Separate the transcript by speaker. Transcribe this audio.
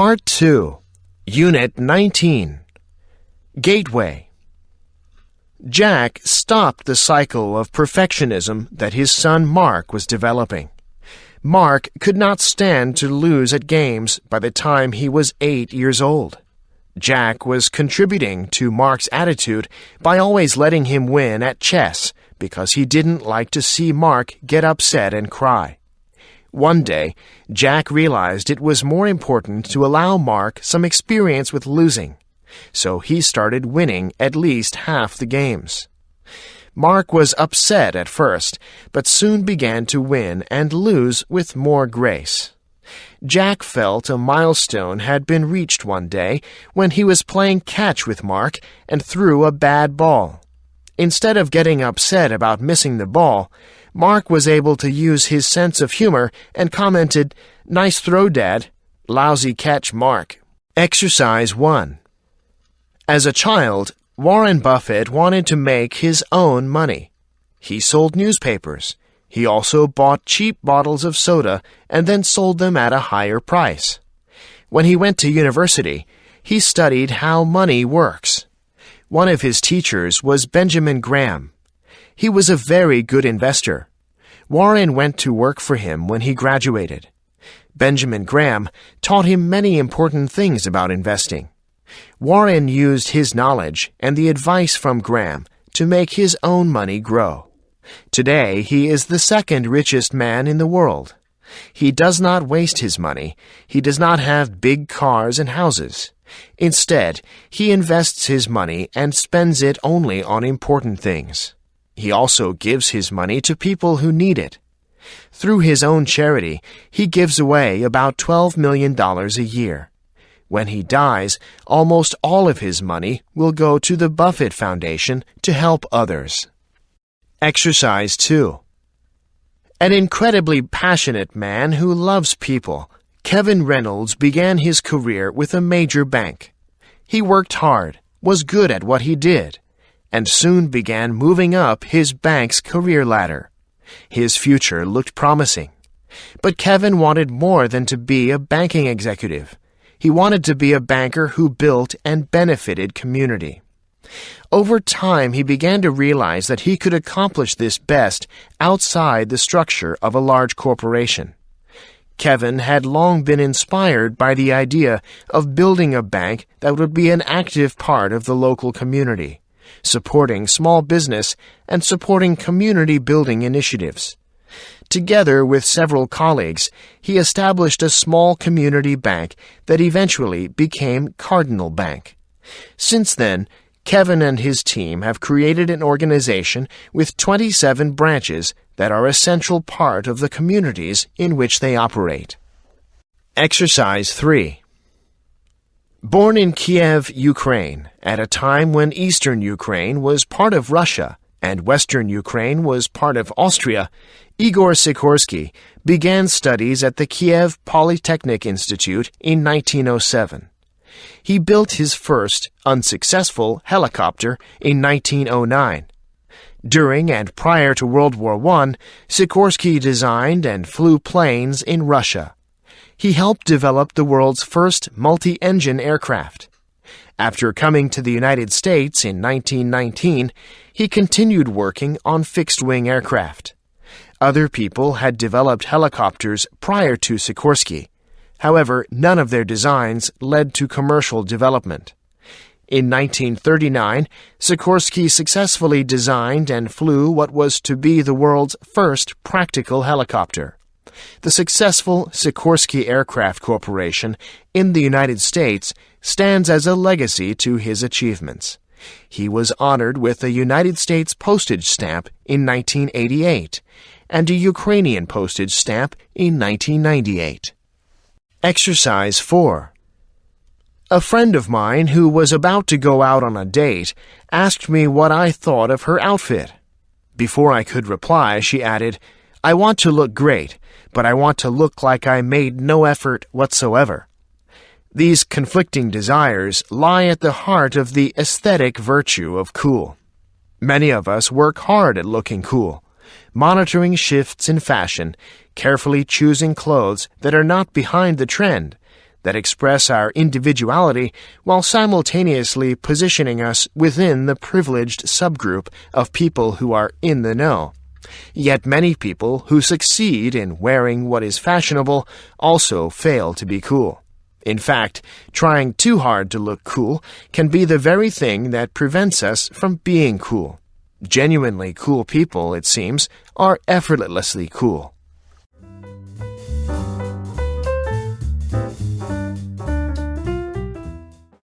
Speaker 1: Part 2, Unit 19, Gateway. Jack stopped the cycle of perfectionism that his son Mark was developing. Mark could not stand to lose at games by the time he was 8 years old. Jack was contributing to Mark's attitude by always letting him win at chess because he didn't like to see Mark get upset and cry. One day, Jack realized it was more important to allow Mark some experience with losing, so he started winning at least half the games. Mark was upset at first, but soon began to win and lose with more grace. Jack felt a milestone had been reached one day when he was playing catch with Mark and threw a bad ball. Instead of getting upset about missing the ball, Mark was able to use his sense of humor and commented, "Nice throw, Dad." Lousy catch, Mark. Exercise 1. As a child, Warren Buffett wanted to make his own money. He sold newspapers. He also bought cheap bottles of soda and then sold them at a higher price. When he went to university, he studied how money works. One of his teachers was Benjamin Graham. He was a very good investor. Warren went to work for him when he graduated. Benjamin Graham taught him many important things about investing. Warren used his knowledge and the advice from Graham to make his own money grow. Today, he is the second richest man in the world. He does not waste his money. He does not have big cars and houses. Instead, he invests his money and spends it only on important things. He also gives his money to people who need it. Through his own charity, he gives away about $12 million a year. When he dies, almost all of his money will go to the Buffett Foundation to help others. Exercise 2. An incredibly passionate man who loves people, Kevin Reynolds began his career with a major bank. He worked hard, was good at what he did, and soon began moving up his bank's career ladder. His future looked promising. But Kevin wanted more than to be a banking executive. He wanted to be a banker who built and benefited community. Over time, he began to realize that he could accomplish this best outside the structure of a large corporation. Kevin had long been inspired by the idea of building a bank that would be an active part of the local community, supporting small business and supporting community-building initiatives. Together with several colleagues, he established a small community bank that eventually became Cardinal Bank. Since then, Kevin and his team have created an organization with 27 branches that are a central part of the communities in which they operate. Exercise 3. Born in Kiev, Ukraine, at a time when Eastern Ukraine was part of Russia and Western Ukraine was part of Austria, Igor Sikorsky began studies at the Kiev Polytechnic Institute in 1907. He built his first, unsuccessful, helicopter in 1909. During and prior to World War I, Sikorsky designed and flew planes in Russia. He helped develop the world's first multi-engine aircraft. After coming to the United States in 1919, he continued working on fixed-wing aircraft. Other people had developed helicopters prior to Sikorsky. However, none of their designs led to commercial development. In 1939, Sikorsky successfully designed and flew what was to be the world's first practical helicopter. The successful Sikorsky Aircraft Corporation in the United States stands as a legacy to his achievements. He was honored with a United States postage stamp in 1988 and a Ukrainian postage stamp in 1998. Exercise 4. A friend of mine who was about to go out on a date asked me what I thought of her outfit. Before I could reply, she added, "I want to look great, but I want to look like I made no effort whatsoever." These conflicting desires lie at the heart of the aesthetic virtue of cool. Many of us work hard at looking cool, monitoring shifts in fashion, carefully choosing clothes that are not behind the trend, that express our individuality while simultaneously positioning us within the privileged subgroup of people who are in the know. Yet many people who succeed in wearing what is fashionable also fail to be cool. In fact, trying too hard to look cool can be the very thing that prevents us from being cool. Genuinely cool people, it seems, are effortlessly cool.